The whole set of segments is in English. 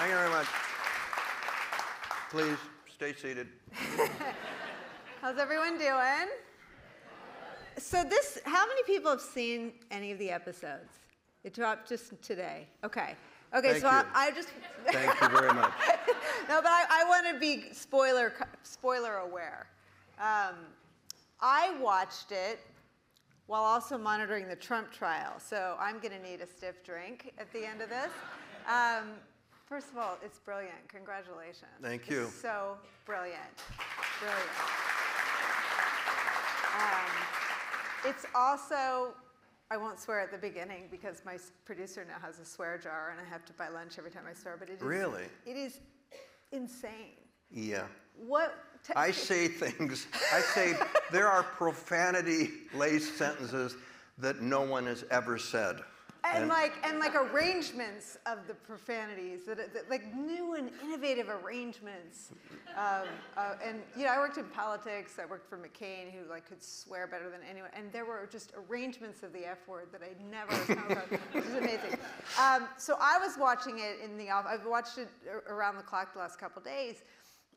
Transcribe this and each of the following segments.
Thank you very much. Please stay seated. How's everyone doing? So how many people have seen any of the episodes? It dropped just today. Okay. Okay, Thank so you. I just... Thank you very much. No, but I want to be spoiler aware. I watched it while also monitoring the Trump trial, so I'm going to need a stiff drink at the end of this. First of all, it's brilliant. Congratulations. Thank you. It's so brilliant. Brilliant. It's also, I won't swear at the beginning because my producer now has a swear jar and I have to buy lunch every time I swear, but it is... Really? It is insane. Yeah. I say things, there are profanity-laced sentences that no one has ever said. And like arrangements of the profanities, like new and innovative arrangements. And you know, I worked in politics. I worked for McCain, who like could swear better than anyone. And there were just arrangements of the F word that I never have come across, which is amazing. So I was watching it in the office. I've watched it around the clock the last couple of days.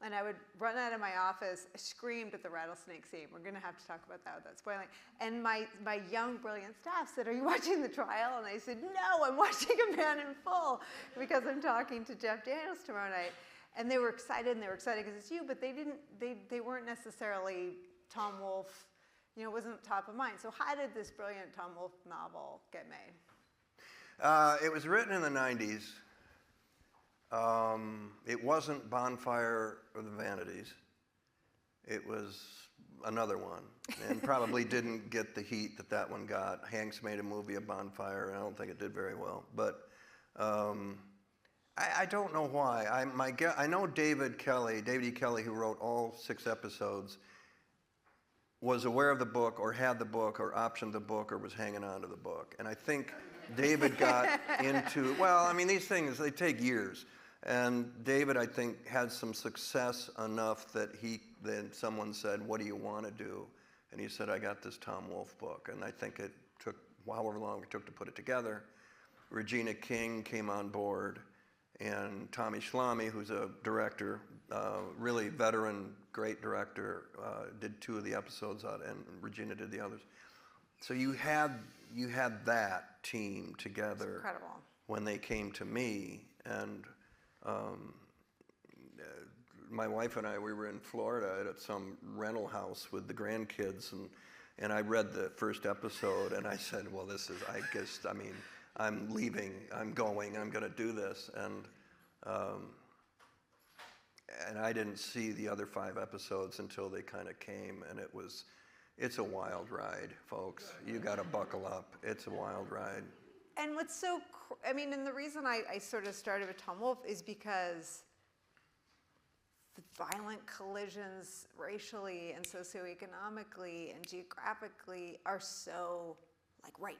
And I would run out of my office, I screamed at the rattlesnake scene. We're going to have to talk about that without spoiling. And my young, brilliant staff said, "Are you watching the trial?" And I said, "No, I'm watching A Man in Full because I'm talking to Jeff Daniels tomorrow night." And they were excited, because it's you, but they weren't necessarily Tom Wolfe. You know, it wasn't top of mind. So how did this brilliant Tom Wolfe novel get made? It was written in the 90s. It wasn't Bonfire of the Vanities. It was another one, and probably didn't get the heat that one got. Hanks made a movie of Bonfire, and I don't think it did very well. But I don't know why. I know David E. Kelley, who wrote all 6 episodes, was aware of the book, or had the book, or optioned the book, or was hanging on to the book. And I think David got into, well, I mean, these things, they take years. And David, I think, had some success enough that then someone said, "What do you want to do?" And he said, "I got this Tom Wolfe book." And I think it took however long it took to put it together. Regina King came on board, and Tommy Schlamme, who's a director, really veteran, great director, did 2 of the episodes out, and Regina did the others. So you had that team together. It's incredible. When they came to me, and my wife and I, we were in Florida at some rental house with the grandkids, and I read the first episode, and I said, "Well, I'm leaving, I'm going to do this," and I didn't see the other 5 episodes until they kind of came, and it's a wild ride, folks. You got to buckle up. It's a wild ride. And what's so, and the reason I sort of started with Tom Wolfe is because the violent collisions racially and socioeconomically and geographically are so, like, right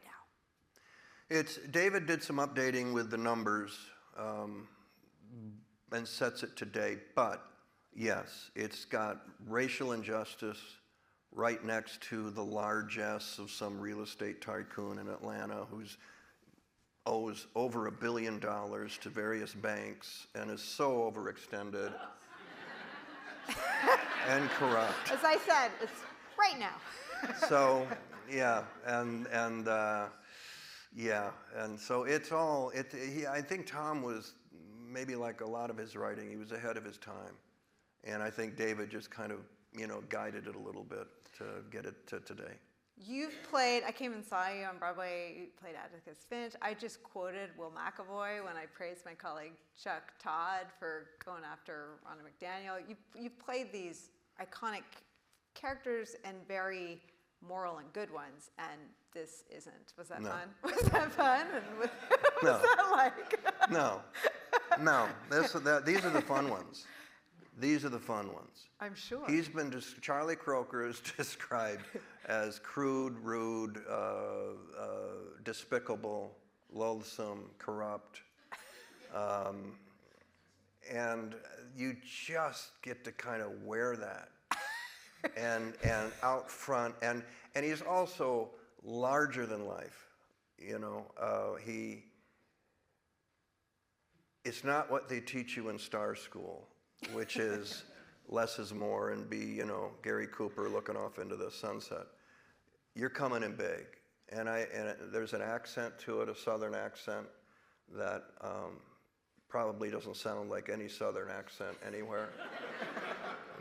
now. David did some updating with the numbers and sets it to date, but yes, it's got racial injustice right next to the largesse of some real estate tycoon in Atlanta who's owes over $1 billion to various banks and is so overextended and corrupt. As I said, it's right now. So, yeah, and so it's all, I think Tom was, maybe like a lot of his writing, he was ahead of his time. And I think David just kind of, guided it a little bit to get it to today. You've played, I came and saw you on Broadway, you played Atticus Finch. I just quoted Will McAvoy when I praised my colleague Chuck Todd for going after Rhonda McDaniel. You've played these iconic characters and very moral and good ones, and this isn't. Was that fun? Was that fun? And what was that like? No. These are the fun ones. These are the fun ones. I'm sure. Charlie Croker is described as crude, rude, despicable, loathsome, corrupt. And you just get to kind of wear that. and out front. And he's also larger than life. it's not what they teach you in Star School, which is less is more and be, you know, Gary Cooper looking off into the sunset. You're coming in big. And there's an accent to it, a Southern accent, that probably doesn't sound like any Southern accent anywhere.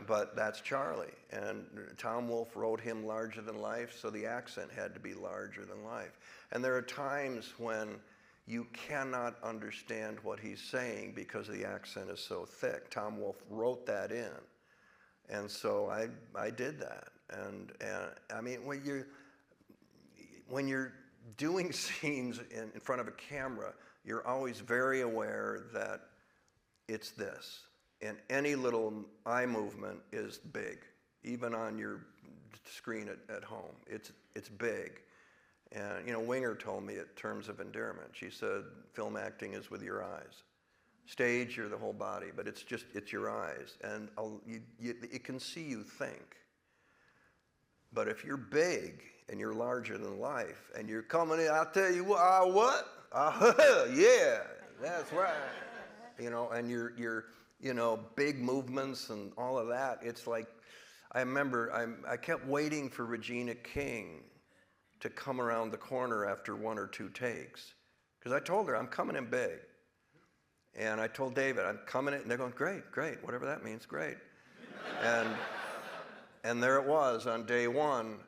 But that's Charlie. And Tom Wolfe wrote him larger than life, so the accent had to be larger than life. And there are times when you cannot understand what he's saying because the accent is so thick. Tom Wolfe wrote that in. And so I did that. And I mean, when you're doing scenes in front of a camera, you're always very aware that it's this. And any little eye movement is big, even on your screen at home. It's big. And, you know, Winger told me in terms of endearment. She said, film acting is with your eyes. Stage, you're the whole body, but it's your eyes. And it can see you think. But if you're big and you're larger than life and you're coming in, I'll tell you what? Yeah, that's right. You know, and you're you know, big movements and all of that. It's like, I remember I kept waiting for Regina King to come around the corner after 1 or 2 takes. Because I told her, I'm coming in big. And I told David, I'm coming in, and they're going, great, great, whatever that means, great. And there it was on day 1.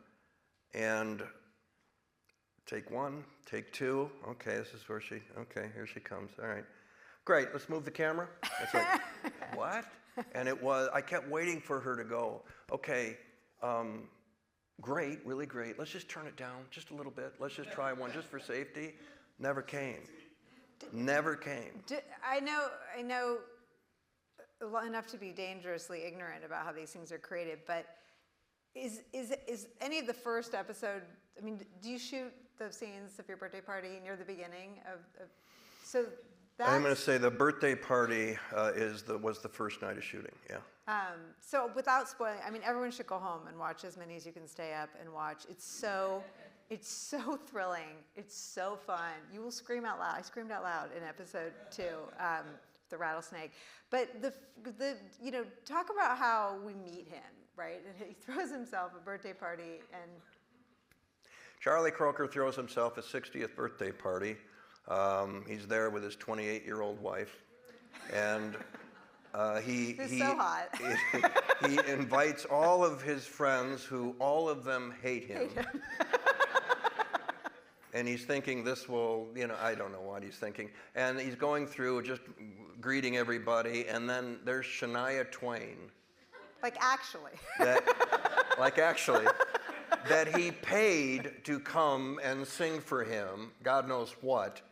And take 1, take 2. Okay, this is where okay, here she comes. All right. Great, let's move the camera. It's like, what? And I kept waiting for her to go, okay, great, really great. Let's just turn it down just a little bit. Let's just try one just for safety. Never came. Never came. I know enough to be dangerously ignorant about how these things are created, but is any of the first episode, I mean, do you shoot the scenes of your birthday party near the beginning of so that's, I'm going to say the birthday party was the first night of shooting, yeah. So without spoiling, I mean, everyone should go home and watch as many as you can stay up and watch. It's so thrilling. It's so fun. You will scream out loud. I screamed out loud in episode 2, the rattlesnake. But the you know, talk about how we meet him, right? And he throws himself a birthday party and. Charlie Croker throws himself a 60th birthday party. He's there with his 28-year-old wife, and he so hot. he invites all of his friends, who all of them hate him. And he's thinking this will, you know, I don't know what he's thinking. And he's going through just greeting everybody, and then there's Shania Twain. Like actually. That he paid to come and sing for him, God knows what.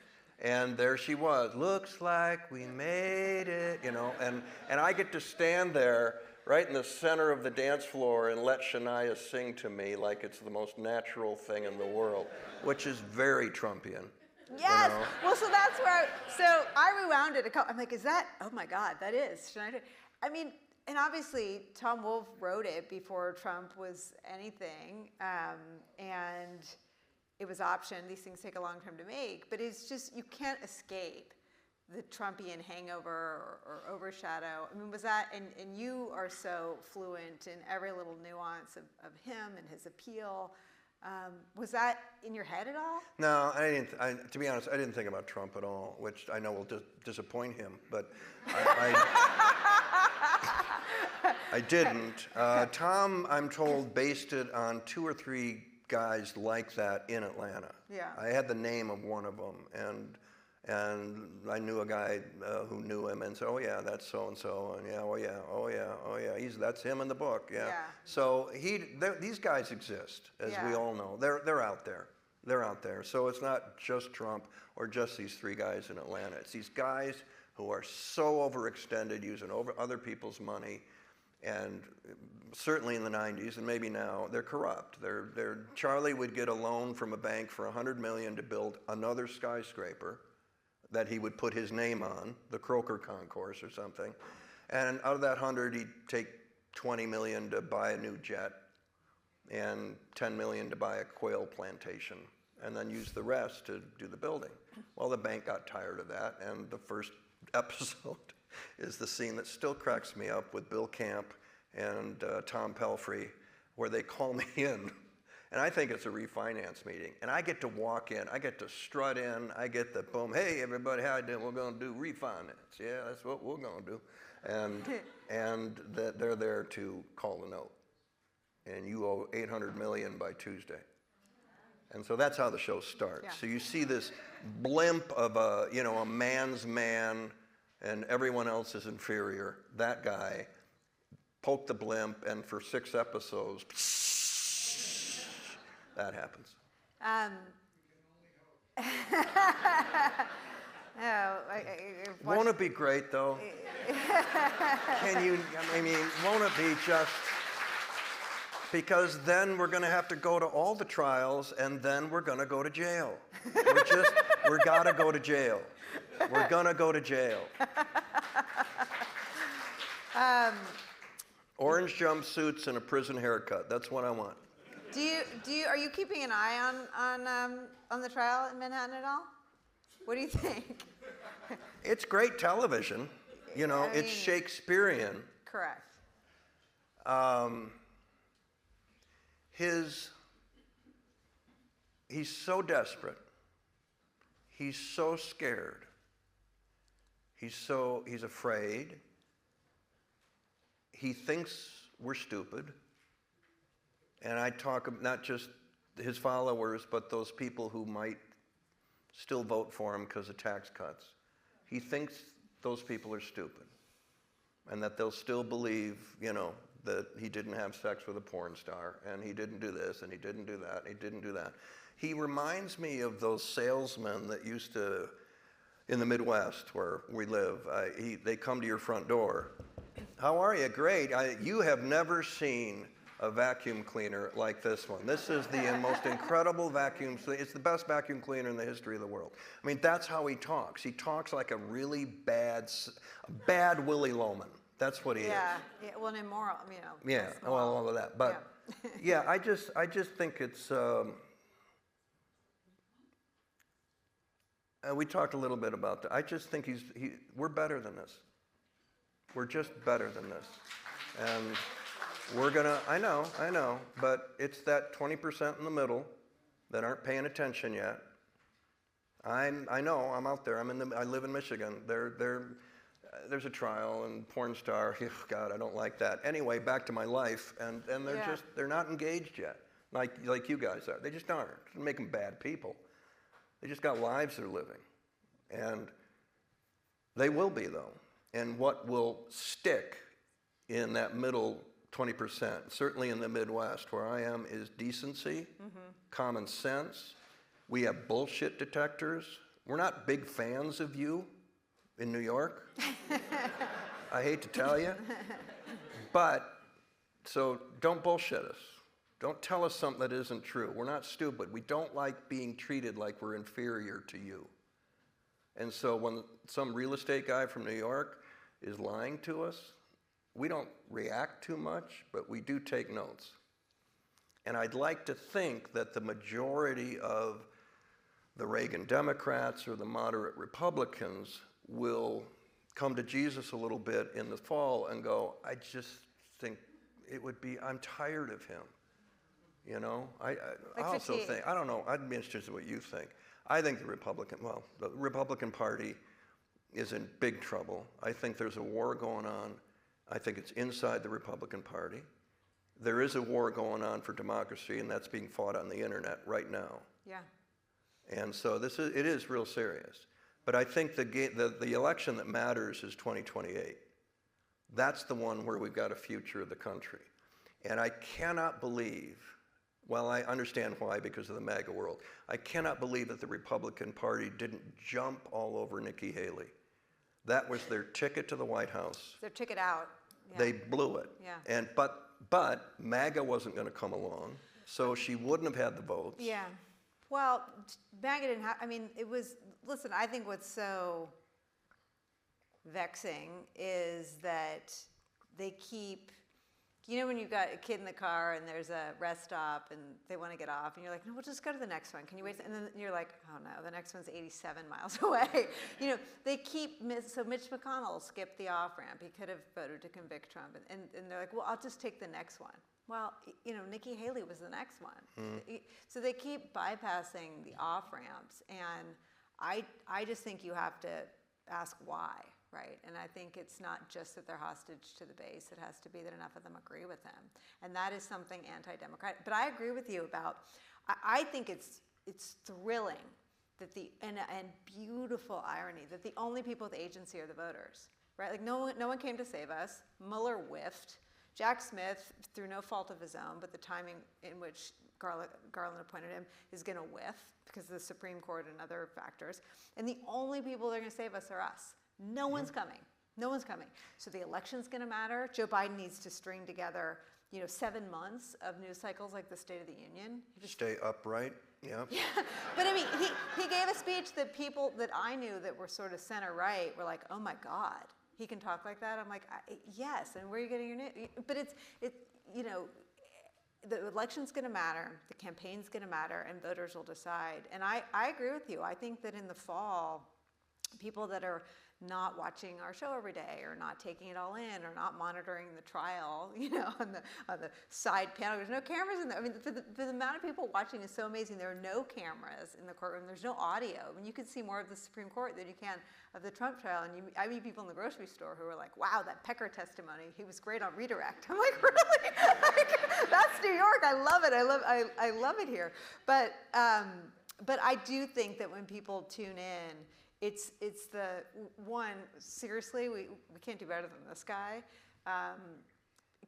And there she was, looks like we made it, you know. And I get to stand there right in the center of the dance floor and let Shania sing to me like it's the most natural thing in the world, which is very Trumpian. Yes. You know? Well, so that's where I rewound it. I'm like, is that? Oh my God, that is Shania. I mean, and obviously Tom Wolfe wrote it before Trump was anything, and it was optioned. These things take a long time to make, but it's just, you can't escape the Trumpian hangover or overshadow. I mean, was that, and you are so fluent in every little nuance of him and his appeal. Was that in your head at all? No, I didn't. To be honest, I didn't think about Trump at all, which I know will disappoint him, but I didn't. Tom, I'm told, based it on 2 or 3 guys like that in Atlanta. Yeah. I had the name of one of them, and I knew a guy who knew him, and said, "Oh yeah, that's so and so," and that's him in the book. Yeah. So these guys exist, as we all know. They're out there. They're out there. So it's not just Trump or just these 3 guys in Atlanta. It's these guys who are so overextended, using other people's money. And certainly in the 90s, and maybe now, they're corrupt. Charlie would get a loan from a bank for $100 million to build another skyscraper that he would put his name on, the Croker Concourse or something. And out of that 100, he'd take $20 million to buy a new jet and $10 million to buy a quail plantation, and then use the rest to do the building. Well, the bank got tired of that, and the first episode is the scene that still cracks me up with Bill Camp and Tom Pelfrey, where they call me in. And I think it's a refinance meeting. And I get to walk in, I get to strut in, I get the boom, hey everybody, how you doing? We're gonna do refinance. Yeah, that's what we're gonna do. And that they're there to call the note. And you owe $800 million by Tuesday. And so that's how the show starts. Yeah. So you see this blimp of a man's man, and everyone else is inferior. That guy poked the blimp, and for 6 episodes, that happens. Won't it be great, though? Won't it be just... Because then we're going to have to go to all the trials, and then we're going to go to jail. We're got to go to jail. We're going to go to jail. Orange jumpsuits and a prison haircut. That's what I want. Are you keeping an eye on the trial in Manhattan at all? What do you think? It's great television. It's Shakespearean. Correct. He's so desperate. He's so scared. He's afraid. He thinks we're stupid. And I talk not just his followers, but those people who might still vote for him because of tax cuts. He thinks those people are stupid, and that they'll still believe, that he didn't have sex with a porn star, and he didn't do this, and he didn't do that, and he didn't do that. He reminds me of those salesmen that used to, in the Midwest where we live, they come to your front door. How are you? Great. You have never seen a vacuum cleaner like this one. This is the most incredible vacuum. It's the best vacuum cleaner in the history of the world. That's how he talks. He talks like a really bad Willy Loman. That's what he is. Yeah, well, and immoral, Yeah, well, all of that. But, yeah, I just think it's... we talked a little bit about that. I just think we're better than this. We're just better than this. And we're gonna, I know, but it's that 20% in the middle that aren't paying attention yet. I know, I'm out there. I live in Michigan. There's a trial, and porn star, God, I don't like that. Anyway, back to my life, and they're not engaged yet, like you guys are. They just aren't. It doesn't make them bad people. They just got lives they're living. And they will be, though. And what will stick in that middle 20%, certainly in the Midwest where I am, is decency, common sense. We have bullshit detectors. We're not big fans of you in New York. I hate to tell you. But, so don't bullshit us. Don't tell us something that isn't true. We're not stupid. We don't like being treated like we're inferior to you. And so when some real estate guy from New York is lying to us, we don't react too much, but we do take notes. And I'd like to think that the majority of the Reagan Democrats or the moderate Republicans will come to Jesus a little bit in the fall and go, I just think it would be, I'm tired of him. I also think, I don't know, I'd be interested in what you think. I think the Republican Party is in big trouble. I think there's a war going on. I think it's inside the Republican Party. There is a war going on for democracy, and that's being fought on the internet right now. Yeah. And so it is real serious. But I think the election that matters is 2028. That's the one where we've got a future of the country. And I cannot believe, well, I understand why, because of the MAGA world. I cannot believe that the Republican Party didn't jump all over Nikki Haley. That was their ticket to the White House. Their ticket out. Yeah. They blew it. Yeah. But MAGA wasn't going to come along, so she wouldn't have had the votes. Yeah. Well, MAGA didn't have, listen, I think what's so vexing is that they keep You know when you've got a kid in the car and there's a rest stop and they want to get off and you're like, no, we'll just go to the next one. Can you wait? And then you're like, oh no, the next one's 87 miles away. You know, they keep, so Mitch McConnell skipped the off-ramp. He could have voted to convict Trump. And they're like, well, I'll just take the next one. Well, you know, Nikki Haley was the next one. So they keep bypassing the off-ramps. And I just think you have to ask why. Right, and I think it's not just that they're hostage to the base. It has to be that enough of them agree with them, and that is something anti-democratic. But I agree with you about. I think it's thrilling that and beautiful irony that the only people with agency are the voters. Right, like no one came to save us. Mueller whiffed. Jack Smith, through no fault of his own, but the timing in which Garland appointed him is going to whiff because of the Supreme Court and other factors. And the only people that are going to save us are us. No one's coming. No one's coming. So the election's going to matter. Joe Biden needs to string together, 7 months of news cycles like the State of the Union. Stay upright. Yeah. Yeah. But I mean, he gave a speech that people that I knew that were sort of center right were like, oh my God, he can talk like that. I'm like, yes. And where are you getting your news? But it's the election's going to matter, the campaign's going to matter, and voters will decide. And I agree with you. I think that in the fall, people that are not watching our show every day or not taking it all in or not monitoring the trial, on the side panel. There's no cameras in there. I mean, the amount of people watching is so amazing. There are no cameras in the courtroom. There's no audio. I mean, you can see more of the Supreme Court than you can of the Trump trial. And I meet people in the grocery store who are like, wow, that Pecker testimony, he was great on redirect. I'm like, really? That's New York. I love it. I love it here. But I do think that when people tune in, it's the one, seriously, we can't do better than this guy,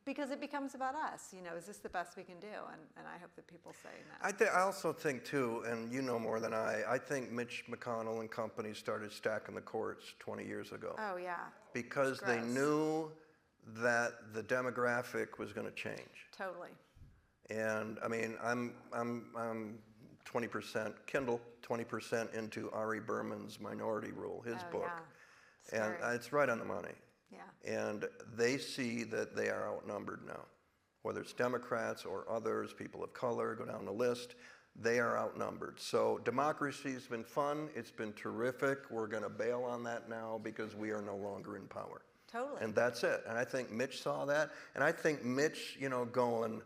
because it becomes about us. Is this the best we can do? And I hope that people say that. I also think, too, and you know more than I think Mitch McConnell and company started stacking the courts 20 years ago. Oh, yeah. Because they knew that the demographic was going to change. Totally. And, I mean, I'm 20% Kindle, 20% into Ari Berman's Minority Rule, his book. Yeah. And it's right on the money. Yeah. And they see that they are outnumbered now. Whether it's Democrats or others, people of color, go down the list, they are outnumbered. So democracy's been fun, it's been terrific. We're going to bail on that now because we are no longer in power. Totally. And that's it. And I think Mitch saw that. And I think Mitch, going,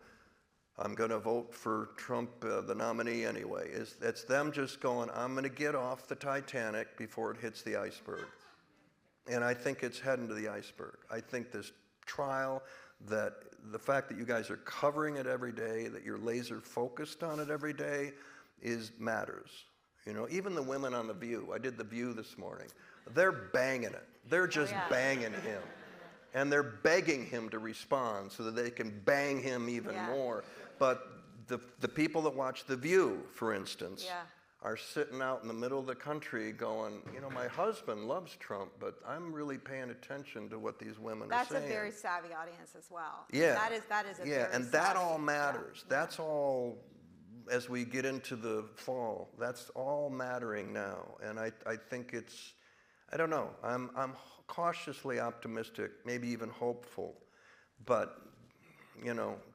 I'm going to vote for Trump, the nominee anyway. It's them just going, I'm going to get off the Titanic before it hits the iceberg. And I think it's heading to the iceberg. I think this trial, that the fact that you guys are covering it every day, that you're laser focused on it every day, matters. Even the women on The View. I did The View this morning. They're banging it. They're just banging him. And they're begging him to respond so that they can bang him even more. But the people that watch The View, for instance, are sitting out in the middle of the country going, my husband loves Trump, but I'm really paying attention to what these women are saying. That's a very savvy audience as well. Yeah. That is a very and that all matters. Yeah. That's all, as we get into the fall, that's all mattering now. And I think it's, I don't know, I'm cautiously optimistic, maybe even hopeful, but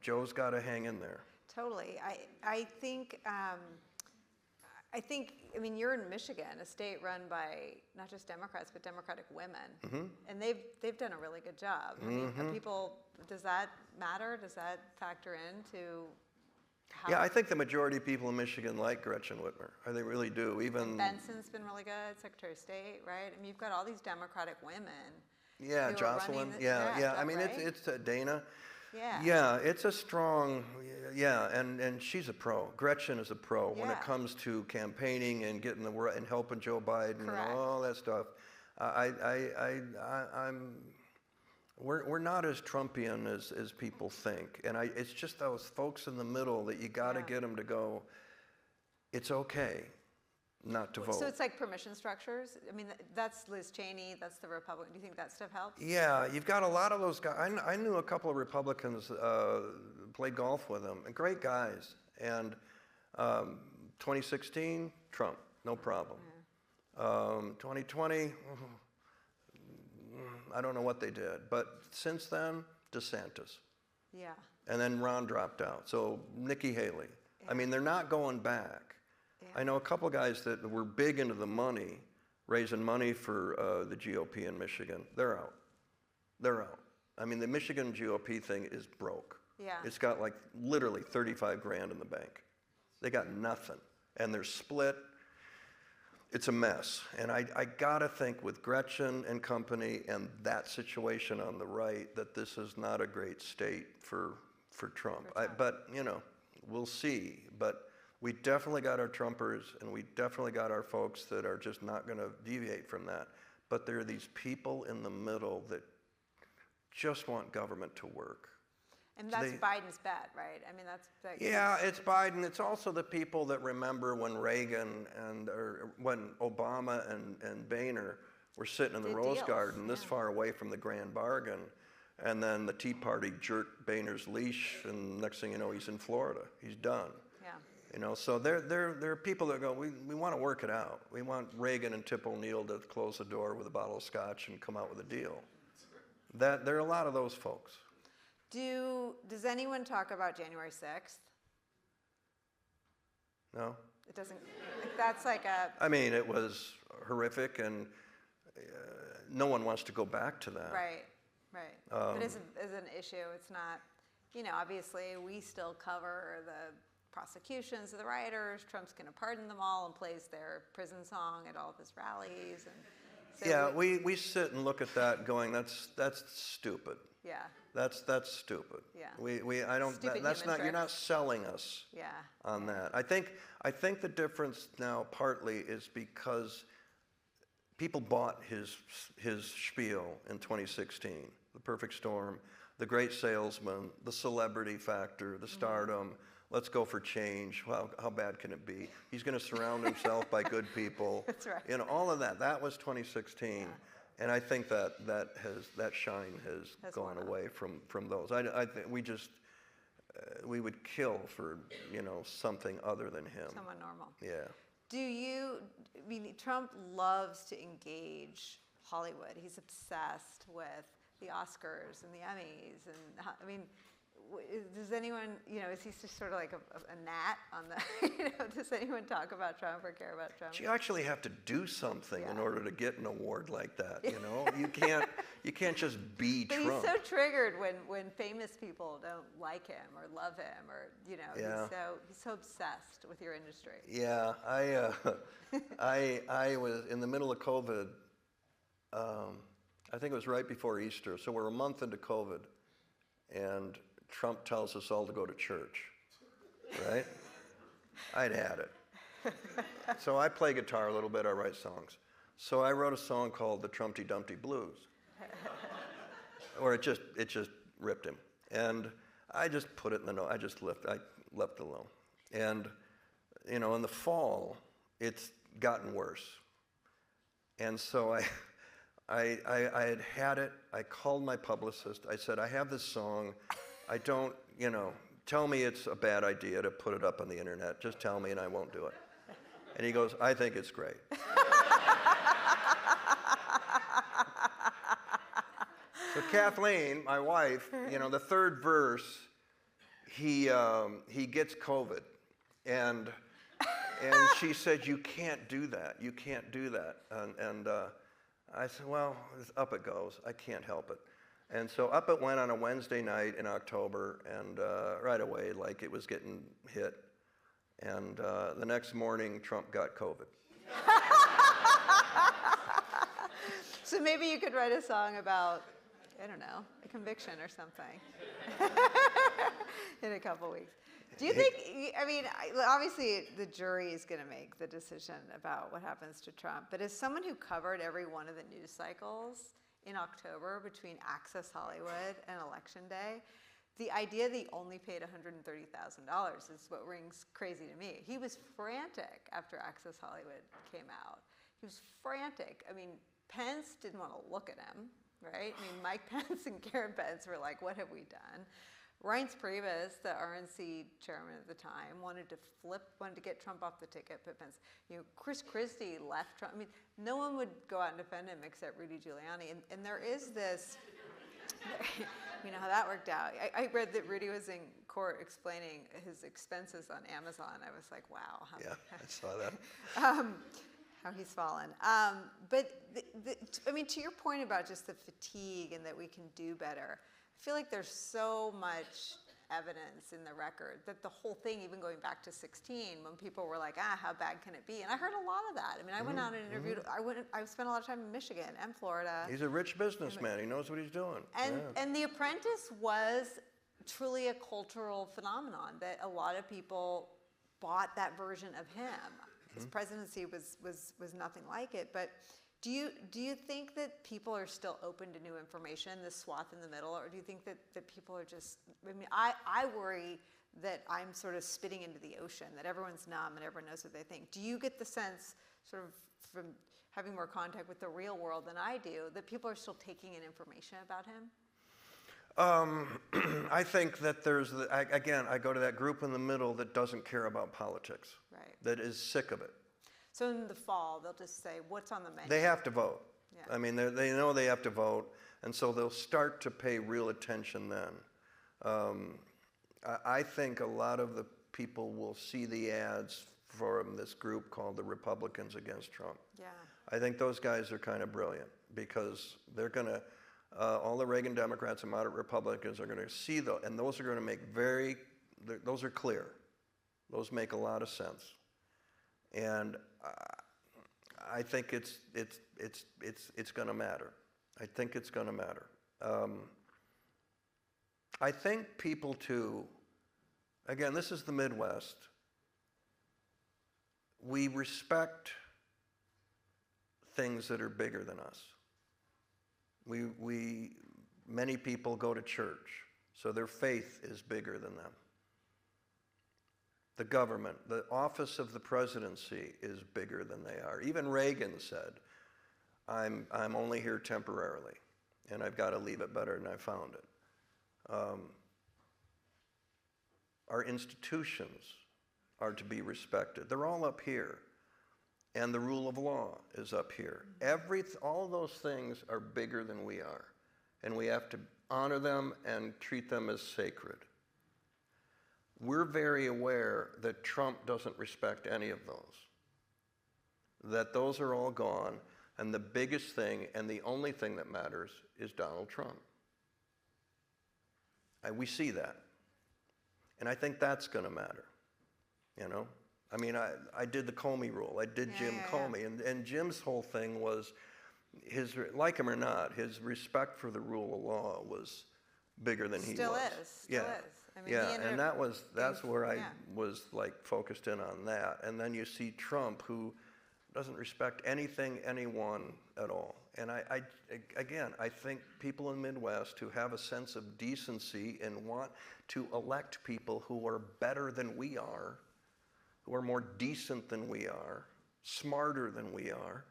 Joe's got to hang in there. Totally. I think you're in Michigan, a state run by not just Democrats but Democratic women, and they've done a really good job. I mean, does that matter? Does that factor into? Yeah, I think the majority of people in Michigan like Gretchen Whitmer. They really do. Even Benson's been really good, Secretary of State, right? I mean, you've got all these Democratic women. Yeah, Jocelyn. I mean, right? it's Dana. Yeah. Yeah, it's a strong. Yeah, and she's a pro. Gretchen is a pro when it comes to campaigning and getting the word and helping Joe Biden and all that stuff. We're not as Trumpian as people think, and it's just those folks in the middle that you got to get them to go. It's okay not to vote. So it's like permission structures. I mean, that's Liz Cheney. That's the Republican. Do you think that stuff helps? Yeah, you've got a lot of those guys. I knew a couple of Republicans, played golf with them, and great guys. And 2016, Trump, no problem. 2020. I don't know what they did, but since then, DeSantis. Yeah. And then Ron dropped out. So Nikki Haley. Yeah. I mean, they're not going back. Yeah. I know a couple guys that were big into the money, raising money for the GOP in Michigan. They're out. They're out. I mean, the Michigan GOP thing is broke. Yeah. It's got like literally 35 grand in the bank. They got nothing. And they're split. It's a mess. And I gotta think with Gretchen and company and that situation on the right that this is not a great state for Trump. But, you know, we'll see. But we definitely got our Trumpers and we definitely got our folks that are just not gonna deviate from that. But there are these people in the middle that just want government to work. And that's Biden's bet, right? I mean, yeah, it's Biden. It's also the people that remember when Reagan or when Obama and Boehner were sitting in the Rose Garden this far away from the grand bargain, and then the Tea Party jerked Boehner's leash, and next thing you know, he's in Florida. He's done. Yeah. You know, so there are people that go, we want to work it out. We want Reagan and Tip O'Neill to close the door with a bottle of scotch and come out with a deal. There are a lot of those folks. Does anyone talk about January 6th? No. It doesn't, that's like a... I mean, it was horrific, and no one wants to go back to that. Right. But as an issue, it's not, you know, obviously we still cover the prosecutions of the rioters. Trump's going to pardon them all and plays their prison song at all of his rallies. And so yeah, we sit and look at that going, that's stupid. Yeah. That's stupid. Yeah. I don't. That's not. You're not selling us. Yeah. On that, I think the difference now partly is because people bought his spiel in 2016, the perfect storm, the great salesman, the celebrity factor, the stardom. Let's go for change. How bad can it be? He's going to surround himself by good people. That's right. You know, all of that. That was 2016. Yeah. And I think that shine has gone away from those. I think we would kill for, you know, something other than him. Someone normal. Yeah. I mean, Trump loves to engage Hollywood. He's obsessed with the Oscars and the Emmys, and I mean, does anyone, you know, is he just sort of like a gnat on the, you know, does anyone talk about Trump or care about Trump? You actually have to do something in order to get an award like that, you know? You can't just be Trump. But he's so triggered when famous people don't like him or love him, or, you know, he's so obsessed with your industry. Yeah, I was in the middle of COVID, I think it was right before Easter, so we're a month into COVID, and Trump tells us all to go to church, right? I'd had it. So I play guitar a little bit, I write songs. So I wrote a song called the Trumpty Dumpty Blues. Or it just ripped him. And I just put it in the note, I left it alone. And, you know, in the fall, it's gotten worse. And so I had it, I called my publicist, I said, I have this song, I don't, you know, tell me it's a bad idea to put it up on the internet. Just tell me and I won't do it. And he goes, I think it's great. So Kathleen, my wife, you know, the third verse, he gets COVID. And she said, you can't do that. You can't do that. And I said, well, up it goes. I can't help it. And so up it went on a Wednesday night in October, and right away, like it was getting hit. And the next morning, Trump got COVID. So maybe you could write a song about, I don't know, a conviction or something in a couple weeks. Do you think, I mean, obviously the jury is going to make the decision about what happens to Trump, but as someone who covered every one of the news cycles in October between Access Hollywood and Election Day, the idea that he only paid $130,000 is what rings crazy to me. He was frantic after Access Hollywood came out. He was frantic. I mean, Pence didn't want to look at him, right? I mean, Mike Pence and Karen Pence were like, what have we done? Reince Priebus, the RNC chairman at the time, wanted to get Trump off the ticket, but Pence, you know, Chris Christie left Trump. I mean, no one would go out and defend him except Rudy Giuliani. And there is this, You know how that worked out. I read that Rudy was in court explaining his expenses on Amazon. I was like, wow. Yeah, I saw that. How he's fallen. But I mean, to your point about just the fatigue and that we can do better, I feel like there's so much evidence in the record that the whole thing, even going back to 16, when people were like, how bad can it be? And I heard a lot of that. I mean, I went out and interviewed, I spent a lot of time in Michigan and Florida. He's a rich businessman. He knows what he's doing. And The Apprentice was truly a cultural phenomenon that a lot of people bought that version of him. His presidency was nothing like it, but do you think that people are still open to new information, this swath in the middle, or do you think that people are just, I mean, I worry that I'm sort of spitting into the ocean, that everyone's numb and everyone knows what they think. Do you get the sense, sort of from having more contact with the real world than I do, that people are still taking in information about him? I think that there's, again, I go to that group in the middle that doesn't care about politics, right, that is sick of it. So in the fall, they'll just say, what's on the menu? They have to vote. Yeah. I mean, they know they have to vote, and so they'll start to pay real attention then. I think a lot of the people will see the ads from this group called the Republicans Against Trump. Yeah. I think those guys are kind of brilliant because they're going to, all the Reagan Democrats and moderate Republicans are going to see those, and those are going to make those are clear. Those make a lot of sense. And I think it's going to matter. I think it's going to matter. I think people too, again, this is the Midwest. We respect things that are bigger than us. Many people go to church, so their faith is bigger than them. The government, the office of the presidency is bigger than they are. Even Reagan said, I'm only here temporarily, and I've got to leave it better than I found it. Our institutions are to be respected. They're all up here, and the rule of law is up here. All those things are bigger than we are, and we have to honor them and treat them as sacred. We're very aware that Trump doesn't respect any of those, that those are all gone, and the biggest thing and the only thing that matters is Donald Trump. We see that, and I think that's going to matter, you know? I mean, I did the Comey rule. I did Jim Comey, and Jim's whole thing was, like him or not, his respect for the rule of law was bigger than he was. Still is. I mean, and that's where I was like focused in on that. And then you see Trump, who doesn't respect anything, anyone at all. And I think people in the Midwest who have a sense of decency and want to elect people who are better than we are, who are more decent than we are, smarter than we are,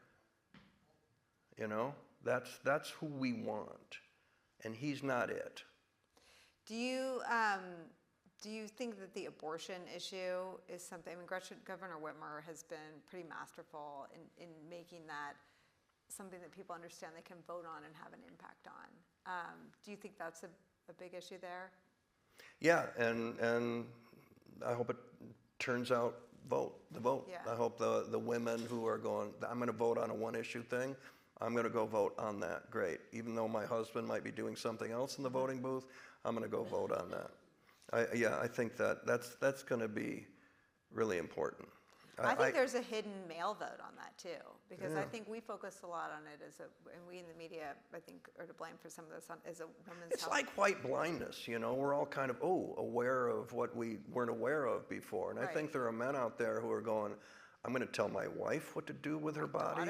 you know, that's who we want. And he's not it. Do you think that the abortion issue is something, I mean, Governor Whitmer has been pretty masterful in making that something that people understand they can vote on and have an impact on. Do you think that's a big issue there? Yeah, and I hope it turns out the vote. Yeah. I hope the women who are going, I'm going to vote on a one-issue thing, I'm going to go vote on that. Great. Even though my husband might be doing something else in the voting booth, I'm going to go vote on that. I think that's going to be really important. I think there's a hidden male vote on that too, because I think we focus a lot on it and we in the media, I think, are to blame for some of this as a woman's It's health. like white blindness, you know. We're all kind of, aware of what we weren't aware of before. And I think there are men out there who are going, I'm going to tell my wife what to do with her body.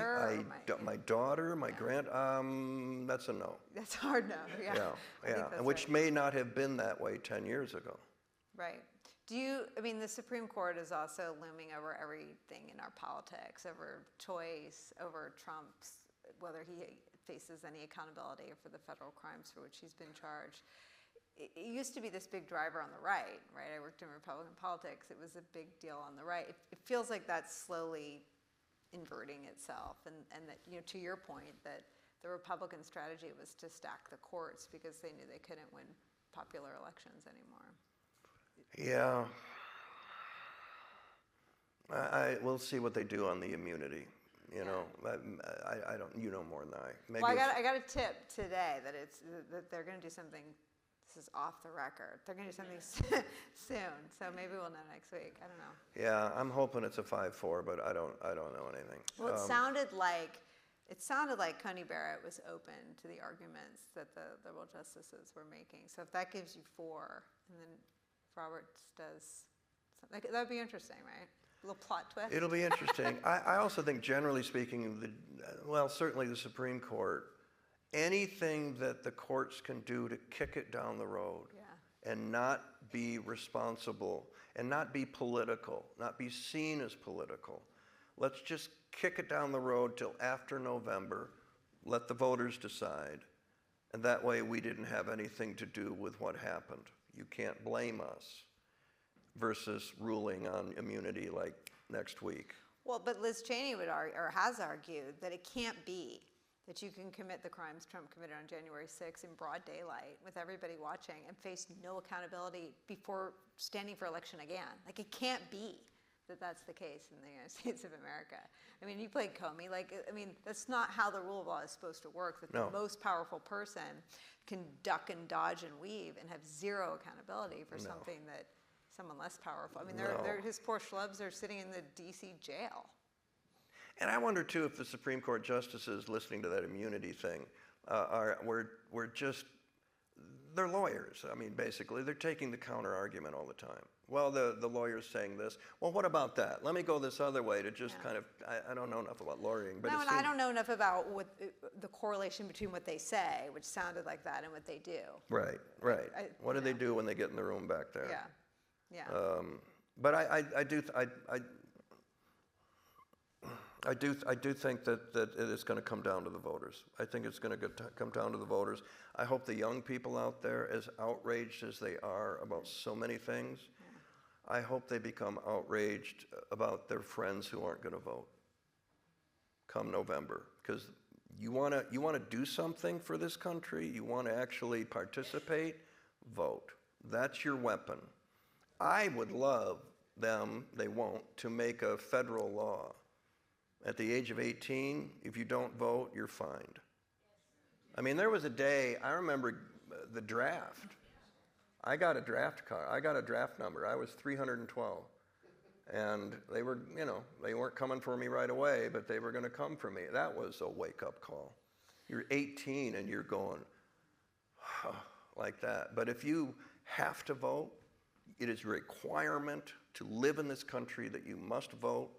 My daughter, my grand, that's a no. That's hard no, And which may not have been that way 10 years ago. Right. I mean, the Supreme Court is also looming over everything in our politics, over choice, over Trump's, whether he faces any accountability for the federal crimes for which he's been charged. It used to be this big driver on the right? I worked in Republican politics. It was a big deal on the right. It feels like that's slowly inverting itself, and that, you know, to your point, that the Republican strategy was to stack the courts because they knew they couldn't win popular elections anymore. Yeah. We'll see what they do on the immunity. You know, I don't. You know more than I. Maybe well, I got a tip today that they're going to do something. This is off the record. They're going to do something soon, so maybe we'll know next week. I don't know. Yeah, I'm hoping it's a 5-4, but I don't know anything. Well, it sounded like Coney Barrett was open to the arguments that the liberal justices were making. So if that gives you 4, and then Roberts does something, that would be interesting, right? A little plot twist. It'll be interesting. I also think, generally speaking, certainly the Supreme Court, anything that the courts can do to kick it down the road and not be responsible and not be political, not be seen as political. Let's just kick it down the road till after November, let the voters decide, and that way we didn't have anything to do with what happened. You can't blame us, versus ruling on immunity like next week. Well, but Liz Cheney would argue, or has argued, that it can't be that you can commit the crimes Trump committed on January 6th in broad daylight with everybody watching and face no accountability before standing for election again. Like, it can't be that that's the case in the United States of America. I mean, you played Comey. That's not how the rule of law is supposed to work, that the most powerful person can duck and dodge and weave and have zero accountability for something that someone less powerful. I mean, his poor schlubs are sitting in the D.C. jail. And I wonder, too, if the Supreme Court justices listening to that immunity thing they're lawyers. I mean, basically, they're taking the counter argument all the time. Well, the lawyer's saying this. Well, what about that? Let me go this other way to just kind of, I don't know enough about lawyering. But I don't know enough about the correlation between what they say, which sounded like that, and what they do. Right. What do they do when they get in the room back there? Yeah. But I do think that it is going to come down to the voters. I think it's going to come down to the voters. I hope the young people out there, as outraged as they are about so many things, I hope they become outraged about their friends who aren't going to vote come November. Because you want to do something for this country, you want to actually participate, vote. That's your weapon. I would love them, they won't, to make a federal law. At the age of 18, if you don't vote, you're fined. I mean, there was a day, I remember the draft. I got a draft card. I got a draft number. I was 312. And they were, they weren't coming for me right away, but they were going to come for me. That was a wake-up call. You're 18 and you're going, like that. But if you have to vote, it is a requirement to live in this country that you must vote.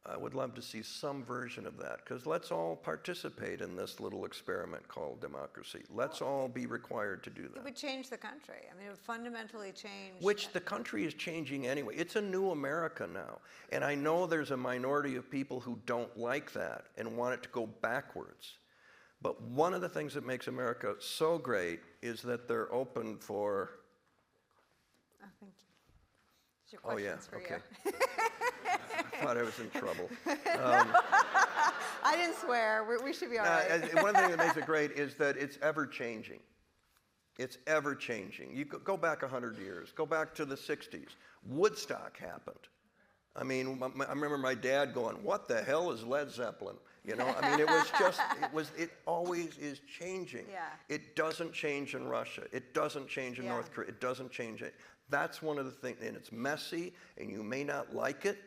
I would love to see some version of that, because let's all participate in this little experiment called democracy. Let's all be required to do that. It would change the country. I mean, it would fundamentally change. Which the country is changing anyway. It's a new America now. And I know there's a minority of people who don't like that and want it to go backwards. But one of the things that makes America so great is that they're open for... Oh, thank you. These are questions for okay. you. I thought I was in trouble. I didn't swear. We should be all right. One of the things that makes it great is that it's ever-changing. It's ever-changing. You go back 100 years. Go back to the 60s. Woodstock happened. I mean, I remember my dad going, "What the hell is Led Zeppelin?" I mean, it always is changing. Yeah. It doesn't change in Russia. It doesn't change in North Korea. It doesn't change it. That's one of the things, and it's messy, and you may not like it.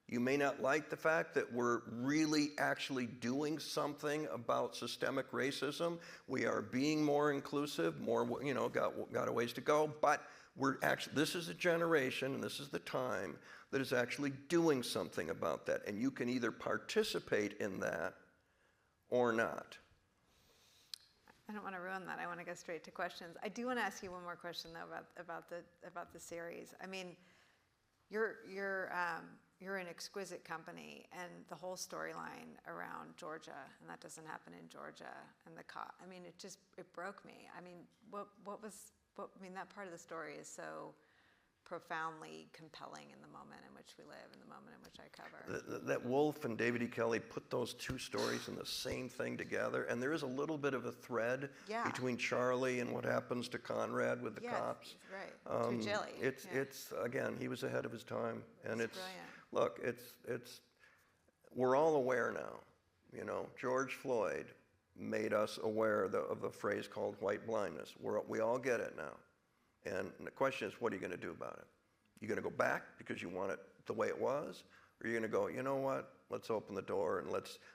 You may not like the fact that we're really actually doing something about systemic racism. We are being more inclusive, got a ways to go, but this is a generation, and this is the time that is actually doing something about that. And you can either participate in that or not. I don't want to ruin that. I want to go straight to questions. I do want to ask you one more question though about the series. I mean, you're an exquisite company, and the whole storyline around Georgia, and that doesn't happen in Georgia, and the cop. I mean, it broke me. I mean, that part of the story is so profoundly compelling in the moment in which we live, in the moment in which I cover. That Wolfe and David E. Kelley put those two stories in the same thing together, and there is a little bit of a thread between Charlie and what happens to Conrad with the cops. Right. To Jilly. It's again, he was ahead of his time, and it's brilliant. Look, we're all aware now. You know, George Floyd made us aware of the phrase called white blindness. We all get it now. And the question is, what are you going to do about it? You going to go back because you want it the way it was? Or are you going to go, you know what, let's open the door and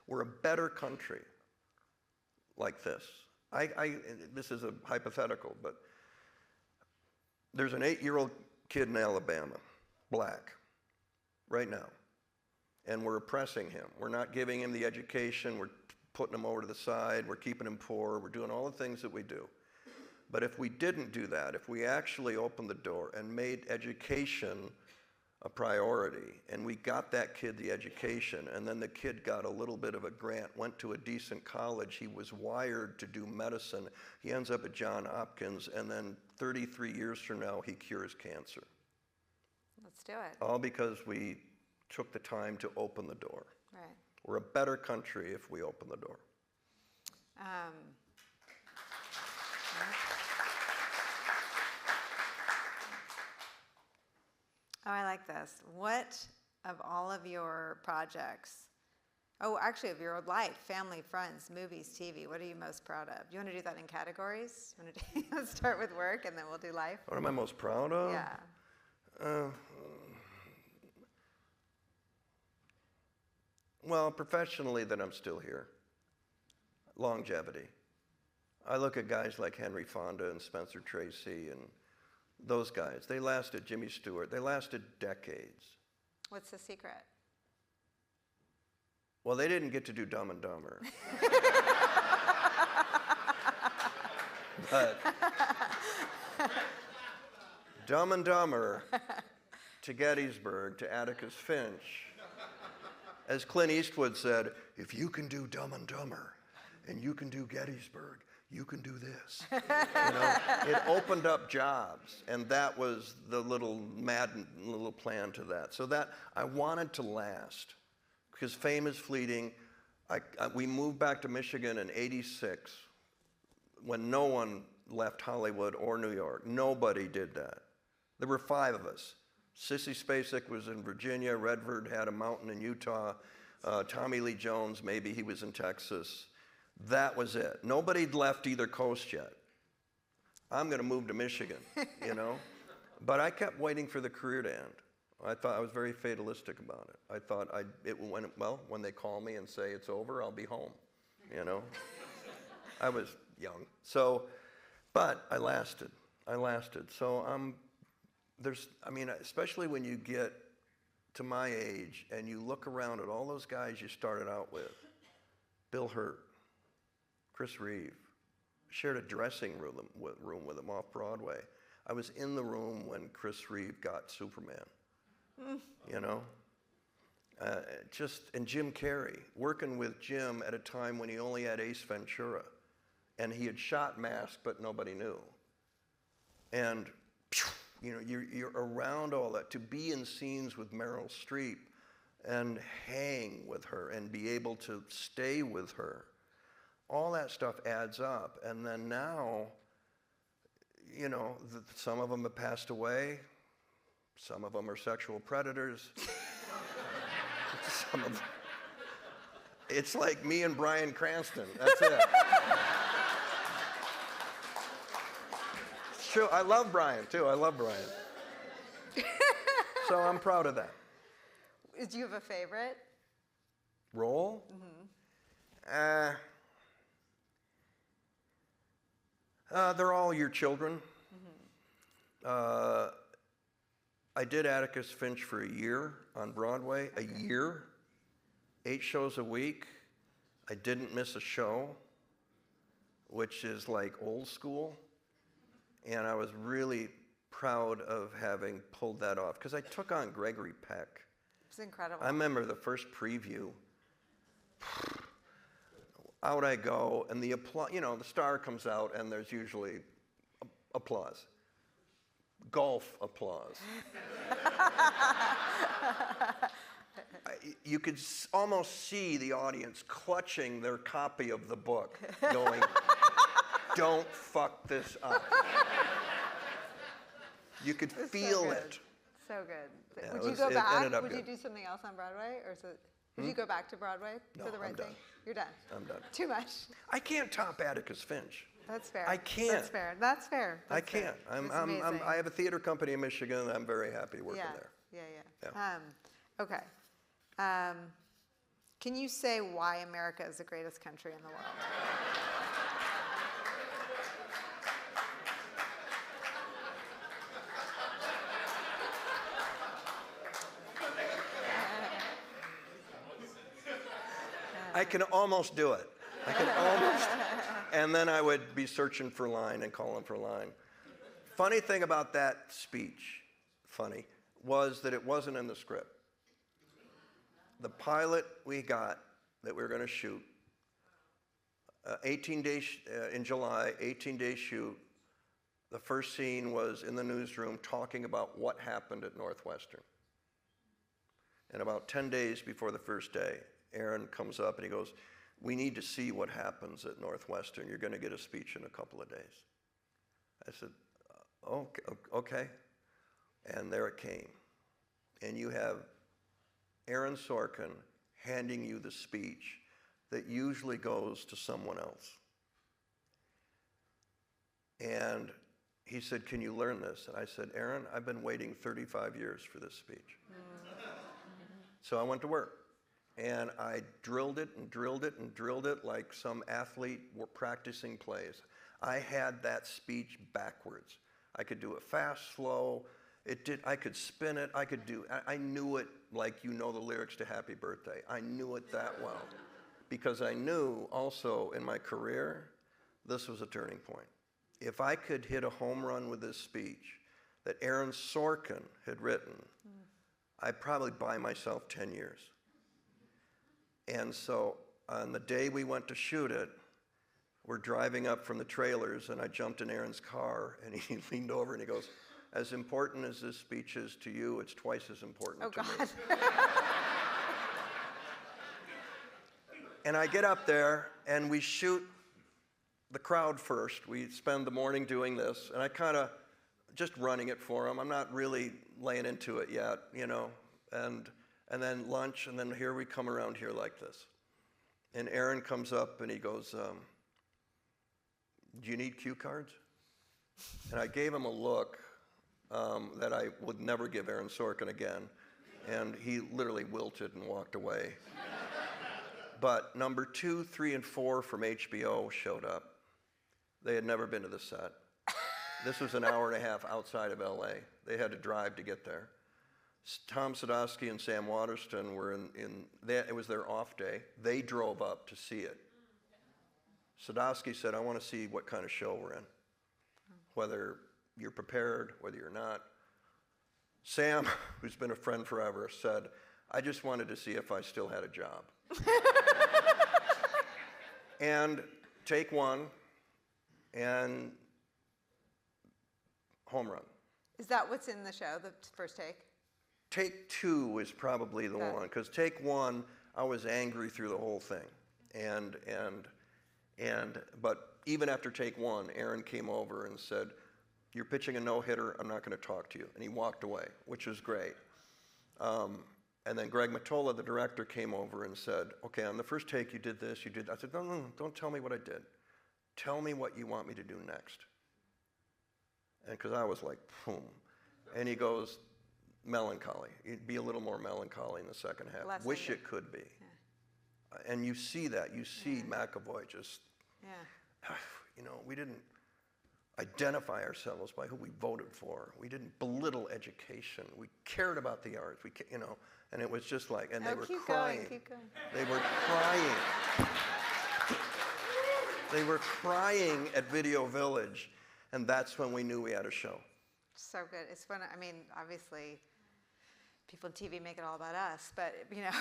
we're a better country like this. This is a hypothetical, but there's an 8-year-old kid in Alabama, black, right now. And we're oppressing him. We're not giving him the education. We're putting him over to the side. We're keeping him poor. We're doing all the things that we do. But if we didn't do that, if we actually opened the door and made education a priority, and we got that kid the education, and then the kid got a little bit of a grant, went to a decent college, he was wired to do medicine, he ends up at Johns Hopkins, and then 33 years from now, he cures cancer. Let's do it. All because we took the time to open the door. Right. We're a better country if we open the door. Oh, I like this. What of all of your projects, actually of your life, family, friends, movies, TV, what are you most proud of? Do you want to do that in categories? Let's start with work and then we'll do life. What am I most proud of? Yeah. Well, professionally, that I'm still here. Longevity. I look at guys like Henry Fonda and Spencer Tracy and those guys. They lasted, Jimmy Stewart, they lasted decades. What's the secret? Well, they didn't get to do Dumb and Dumber. But Dumb and Dumber to Gettysburg to Atticus Finch. As Clint Eastwood said, if you can do Dumb and Dumber and you can do Gettysburg, you can do this. You know, it opened up jobs, and that was the little plan to that. So that I wanted to last, because fame is fleeting. We moved back to Michigan in '86, when no one left Hollywood or New York. Nobody did that. There were 5 of us. Sissy Spacek was in Virginia. Redford had a mountain in Utah. Tommy Lee Jones, maybe he was in Texas. That was it. Nobody'd left either coast yet. I'm going to move to Michigan, you know? But I kept waiting for the career to end. I thought I was very fatalistic about it. I thought when they call me and say it's over, I'll be home, you know? I was young. So, but I lasted. So especially when you get to my age and you look around at all those guys you started out with, Bill Hurt, Chris Reeve, shared a dressing room with him off Broadway. I was in the room when Chris Reeve got Superman, you know? And Jim Carrey, working with Jim at a time when he only had Ace Ventura, and he had shot Mask, but nobody knew. And, you know, you're around all that. To be in scenes with Meryl Streep and hang with her and be able to stay with her, all that stuff adds up. And then now, you know, some of them have passed away. Some of them are sexual predators. Some of them. It's like me and Bryan Cranston. That's it. Sure, I love Bryan, too. I love Bryan. So I'm proud of that. Do you have a favorite? Role? Mm-hmm. They're all your children. Mm-hmm. I did Atticus Finch for a year on Broadway, a year, 8 shows a week. I didn't miss a show, which is like old school. And I was really proud of having pulled that off, because I took on Gregory Peck. It's incredible. I remember the first preview. Out I go, and the applause, you know, the star comes out, and there's usually applause. golf applause. You could almost see the audience clutching their copy of the book, going, "Don't fuck this up." You could feel it. So good. Yeah, would you go back? ended up Would good. you do something else on Broadway, or is it? Would you go back to Broadway No, for the right I'm thing? done. You're done. I'm done. Too much. I can't top Atticus Finch. That's fair. I can't. That's fair. That's fair. I That's fair. can't. It's amazing. I have a theater company in Michigan, and I'm very happy working there. Yeah. Okay. Can you say why America is the greatest country in the world? I can almost do it. I can almost. And then I would be searching for line and calling for line. Funny thing about that speech, was that it wasn't in the script. The pilot we got that we were going to shoot, 18 days in July, 18-day shoot. The first scene was in the newsroom talking about what happened at Northwestern. And about 10 days before the first day, Aaron comes up and he goes, "We need to see what happens at Northwestern. You're going to get a speech in a couple of days." I said, okay. And there it came. And you have Aaron Sorkin handing you the speech that usually goes to someone else. And he said, "Can you learn this?" And I said, "Aaron, I've been waiting 35 years for this speech." So I went to work. And I drilled it and drilled it and drilled it like some athlete practicing plays. I had that speech backwards. I could do it fast, slow. I could spin it. I knew it like you know the lyrics to Happy Birthday. I knew it that well. Because I knew also in my career, this was a turning point. If I could hit a home run with this speech that Aaron Sorkin had written, I'd probably buy myself 10 years. And so on the day we went to shoot it, we're driving up from the trailers, and I jumped in Aaron's car, and he leaned over and he goes, "As important as this speech is to you, it's twice as important to me." And I get up there, and we shoot the crowd first. We spend the morning doing this, and I kind of just running it for him. I'm not really laying into it yet, you know, and then lunch, and then here we come around here like this. And Aaron comes up and he goes, "Do you need cue cards?" And I gave him a look that I would never give Aaron Sorkin again. And he literally wilted and walked away. But number 2, 3, and 4 from HBO showed up. They had never been to the set. This was an hour and a half outside of LA. They had to drive to get there. Tom Sadowski and Sam Waterston were it was their off day. They drove up to see it. Sadowski said, "I want to see what kind of show we're in. Whether you're prepared, whether you're not." Sam, who's been a friend forever, said, "I just wanted to see if I still had a job." And take one, and home run. Is that what's in the show, the first take? Take 2 is probably the one, because take 1, I was angry through the whole thing. But even after take 1, Aaron came over and said, "You're pitching a no-hitter, I'm not going to talk to you." And he walked away, which was great. And then Greg Mottola, the director, came over and said, "Okay, on the first take you did this, you did that." I said, No, don't tell me what I did. Tell me what you want me to do next. And because I was like, boom. And he goes, "Melancholy. It'd be a little more melancholy in the second half. Less Wish ending. it could be." Yeah. And you see that. You see McAvoy just, you know, we didn't identify ourselves by who we voted for. We didn't belittle education. We cared about the arts. You know, and it was just like, and they were crying. Keep going. They were crying. They were crying at Video Village, and that's when we knew we had a show. So good. It's fun. I mean, obviously, people on TV make it all about us, but you know,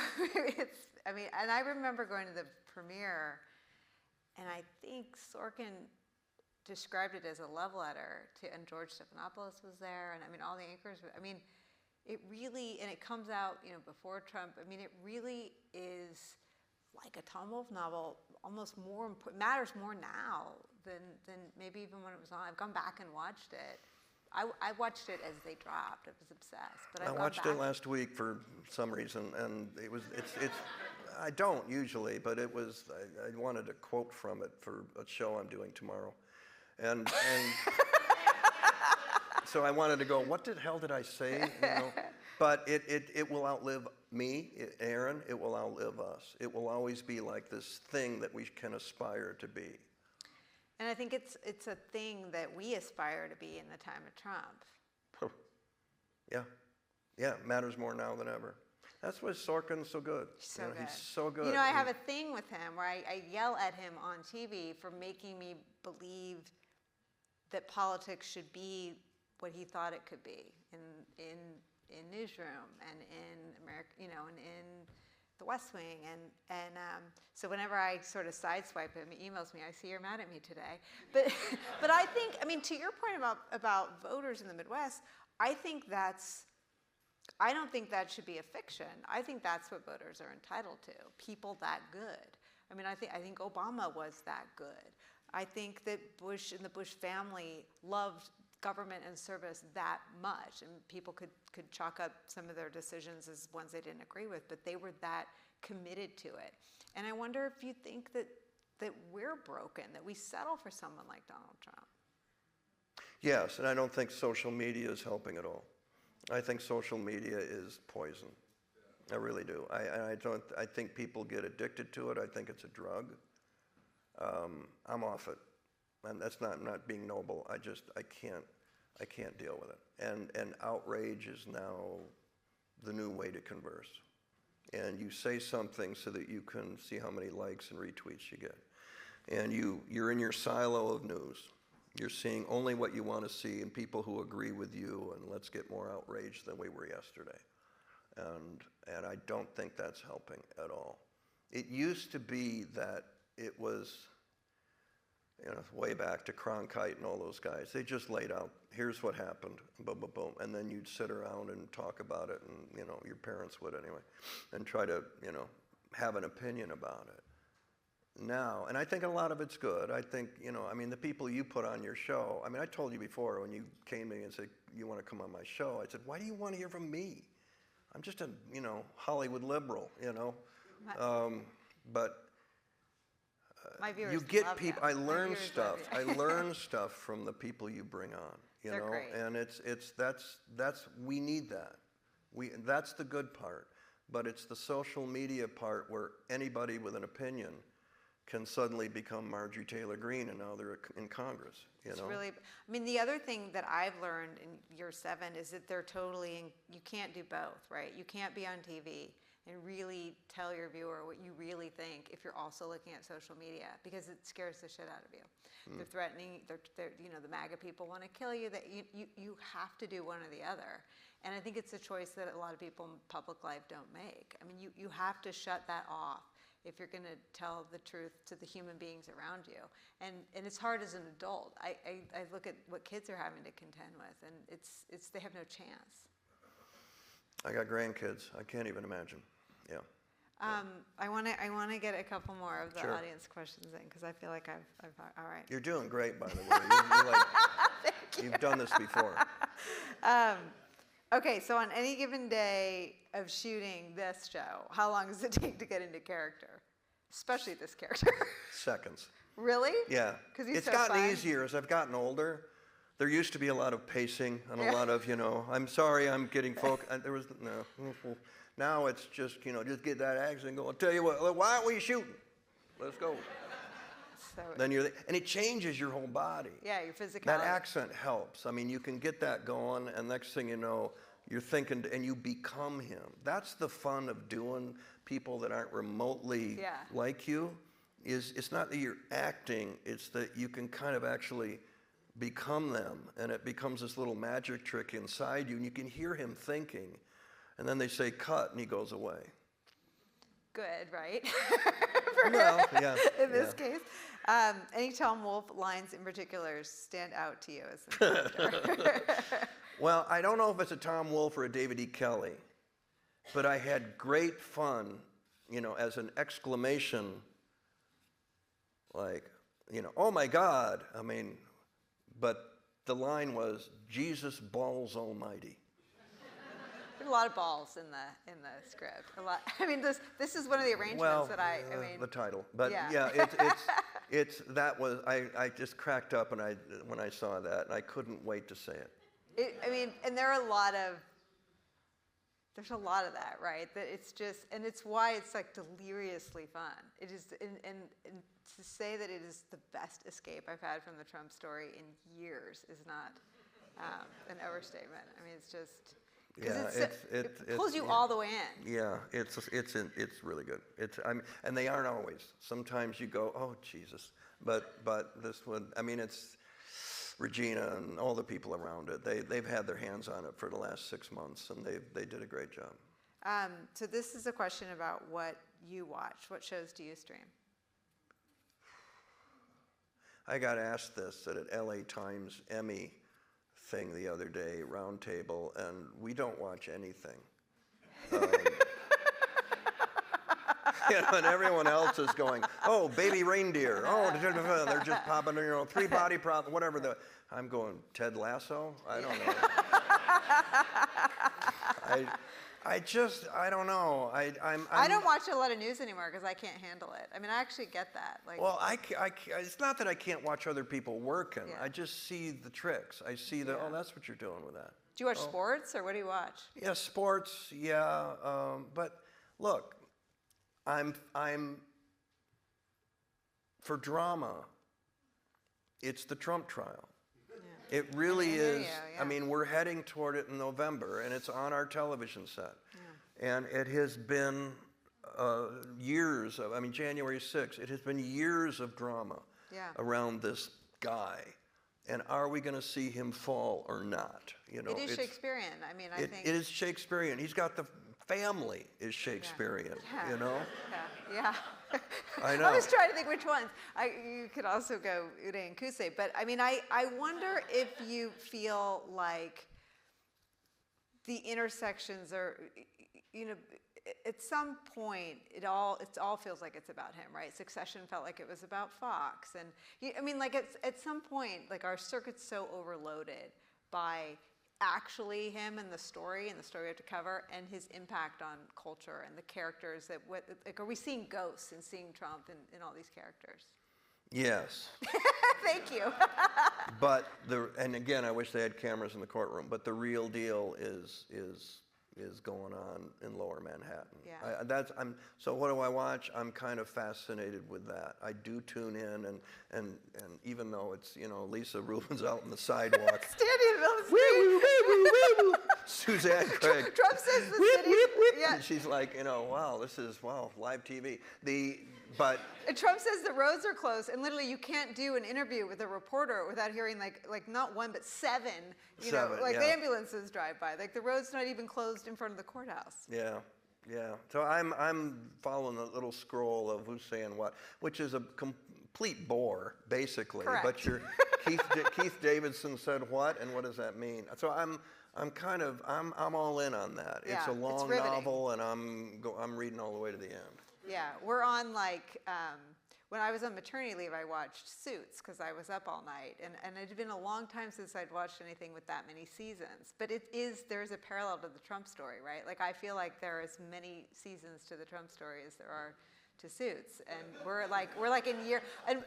and I remember going to the premiere, and I think Sorkin described it as a love letter to, and George Stephanopoulos was there, and I mean, all the anchors, I mean, it really, and it comes out, before Trump, I mean, it really is like a Tom Wolfe novel, almost more, matters more now than maybe even when it was on. I've gone back and watched it. I watched it as they dropped. I was obsessed. But I watched it last week for some reason, and it's I don't usually, but it was, I wanted a quote from it for a show I'm doing tomorrow. And so I wanted to go, what the hell did I say? But it will outlive me, Aaron, it will outlive us. It will always be like this thing that we can aspire to be. And I think it's a thing that we aspire to be in the time of Trump. Yeah, it matters more now than ever. That's why Sorkin's so good. So good. He's so good. I have a thing with him where I yell at him on TV for making me believe that politics should be what he thought it could be in Newsroom and in America, and in The West Wing, and so whenever I sort of sideswipe him, he emails me, I see you're mad at me today. But I think, to your point about voters in the Midwest, I don't think that should be a fiction. I think that's what voters are entitled to, people that good. I think Obama was that good. I think that Bush and the Bush family loved government and service that much, and people could chalk up some of their decisions as ones they didn't agree with, but they were that committed to it. And I wonder if you think that we're broken, that we settle for someone like Donald Trump. Yes, and I don't think social media is helping at all. I think social media is poison. I really do. I think people get addicted to it. I think it's a drug. I'm off it. And that's not being noble. I can't deal with it. And outrage is now the new way to converse. And you say something so that you can see how many likes and retweets you get. And you're in your silo of news. You're seeing only what you want to see and people who agree with you, and let's get more outraged than we were yesterday. And I don't think that's helping at all. It used to be that it was, way back to Cronkite and all those guys. They just laid out, here's what happened, boom, boom, boom. And then you'd sit around and talk about it, and, your parents would anyway, and try to, have an opinion about it. Now, and I think a lot of it's good. I think, the people you put on your show, I told you before when you came to me and said, you want to come on my show, I said, why do you want to hear from me? I'm just a, Hollywood liberal, but my viewers you get love people. them. I learn stuff. I learn stuff from the people you bring on. They're great. And that's we need that. That's the good part. But it's the social media part where anybody with an opinion can suddenly become Marjorie Taylor Greene, and now they're in Congress. It's really. The other thing that I've learned in year 7 is that they're totally. You can't do both, right? You can't be on TV and really tell your viewer what you really think if you're also looking at social media, because it scares the shit out of you. They're threatening, they're the MAGA people want to kill you, that you have to do one or the other. And I think it's a choice that a lot of people in public life don't make. You have to shut that off if you're going to tell the truth to the human beings around you. And it's hard as an adult. I look at what kids are having to contend with, and they have no chance. I got grandkids. I can't even imagine. Yeah. I want to get a couple more of the Sure. audience questions in, because I feel like I've all right. You're doing great, by the way. You've done this before. Okay, so on any given day of shooting this show, how long does it take to get into character? Especially this character. Seconds. Really? Yeah. 'Cause he's it's so gotten fun. easier as I've gotten older. There used to be a lot of pacing and a lot of, I'm sorry, I'm getting focused. There was, no. Now it's just, just get that action and go, I'll tell you what, why aren't we shooting? Let's go. So Then and it changes your whole body. yeah, your physicality. That accent helps. You can get that going, and next thing you know, you're thinking, and you become him. That's the fun of doing people that aren't remotely like you. It's not that you're acting, it's that you can kind of actually become them, and it becomes this little magic trick inside you, and you can hear him thinking, and then they say cut, and he goes away. Good, right? Well, yeah. In this case. Any Tom Wolfe lines in particular stand out to you as a character? Well, I don't know if it's a Tom Wolfe or a David E. Kelley, but I had great fun, as an exclamation, like, oh my God. I mean, but the line was, Jesus balls almighty. There's a lot of balls in the script. A lot. I mean, this is one of the arrangements that I mean. The title, but yeah, it's that was I just cracked up when I saw that, and I couldn't wait to say it. I mean, and there's a lot of that, right? That it's just, and it's why it's like deliriously fun. It is, and to say that it is the best escape I've had from the Trump story in years is not an overstatement. I mean, it's just. Yeah, it pulls you all the way in. Yeah, it's really good. And they aren't always. Sometimes you go, oh Jesus, but this one, I mean, it's Regina and all the people around it. They've had their hands on it for the last 6 months, and they did a great job. So this is a question about what you watch. What shows do you stream? I got asked this at an LA Times Emmy thing the other day, round table, and we don't watch anything. And everyone else is going, oh, baby reindeer. Oh, they're just popping, 3 body prop, whatever. I'm going, Ted Lasso? I don't know. I don't know. I don't watch a lot of news anymore because I can't handle it. I mean, I actually get that. Like, well, it's not that I can't watch other people working. Yeah. I just see the tricks. I see oh, that's what you're doing with that. Do you watch sports, or what do you watch? Yeah, sports. Yeah, but look, I'm for drama. It's the Trump trial. Yeah. It really is. I mean, we're heading toward it in November, and it's on our television set. Yeah. And it has been years of, I mean, January 6th, it has been years of drama around this guy. And are we going to see him fall or not? It is Shakespearean. I mean, I think it is Shakespearean. He's got the family is Shakespearean. Yeah. Yeah. I know. I was trying to think which ones. You could also go Uday and Kusei, but I mean, I wonder if you feel like the intersections are, at some point it all feels like it's about him, right? Succession felt like it was about Fox, and I mean, like at some point, like our circuit's so overloaded by actually him and the story we have to cover, and his impact on culture and the characters that are we seeing ghosts and seeing Trump in all these characters? Yes. Thank you. But and again, I wish they had cameras in the courtroom, but the real deal is going on in Lower Manhattan. Yeah. So what do I watch? I'm kind of fascinated with that. I do tune in, and even though it's Lisa Rubin's out on the sidewalk, standing in the middle of the street. Suzanne Craig. Trump says the city. Yeah. And she's like, wow, this is live TV. And Trump says the roads are closed, and literally you can't do an interview with a reporter without hearing like not one but seven, the ambulances drive by. Like the road's not even closed in front of the courthouse. Yeah. So I'm following the little scroll of who's saying what, which is a complete bore, basically. Correct. But Keith Davidson said what, and what does that mean? So I'm all in on that. Yeah, it's a long it's novel, and I'm reading all the way to the end. Yeah, we're on when I was on maternity leave, I watched Suits because I was up all night, and it had been a long time since I'd watched anything with that many seasons. But there's a parallel to the Trump story, right? Like I feel like there are as many seasons to the Trump story as there are to Suits, and we're like in year, and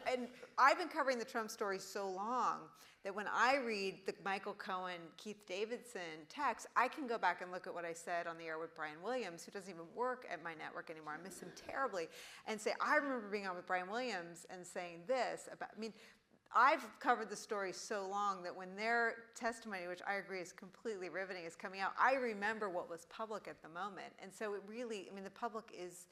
I've been covering the Trump story so long that when I read the Michael Cohen, Keith Davidson text, I can go back and look at what I said on the air with Brian Williams, who doesn't even work at my network anymore. I miss him terribly, and say, I remember being on with Brian Williams and saying this about, I mean, I've covered the story so long that when their testimony, which I agree is completely riveting, is coming out, I remember what was public at the moment. And so it really, I mean, the public is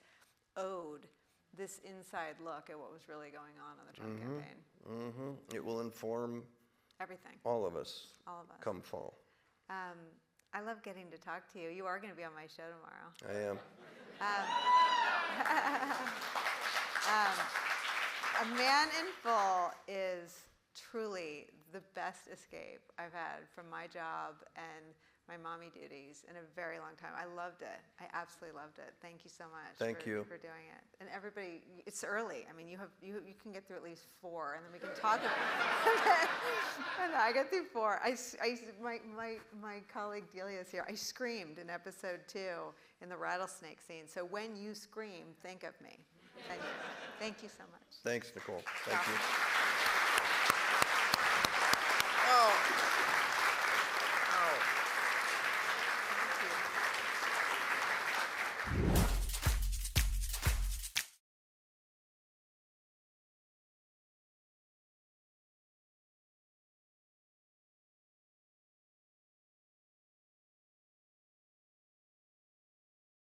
owed this inside look at what was really going on in the Trump campaign. Mm-hmm. It will inform everything. All of us. Come fall. I love getting to talk to you. You are going to be on my show tomorrow. I am. A Man in Full is truly the best escape I've had from my job and my mommy duties in a very long time. I loved it. I absolutely loved it. Thank you so much Thank you. for doing it. And everybody, it's early. I mean, you can get through at least 4, and then we can talk about it. And I get through 4. My colleague Delia is here. I screamed in episode 2 in the rattlesnake scene. So when you scream, think of me. Thank you so much. Thanks, Nicolle. Thank you.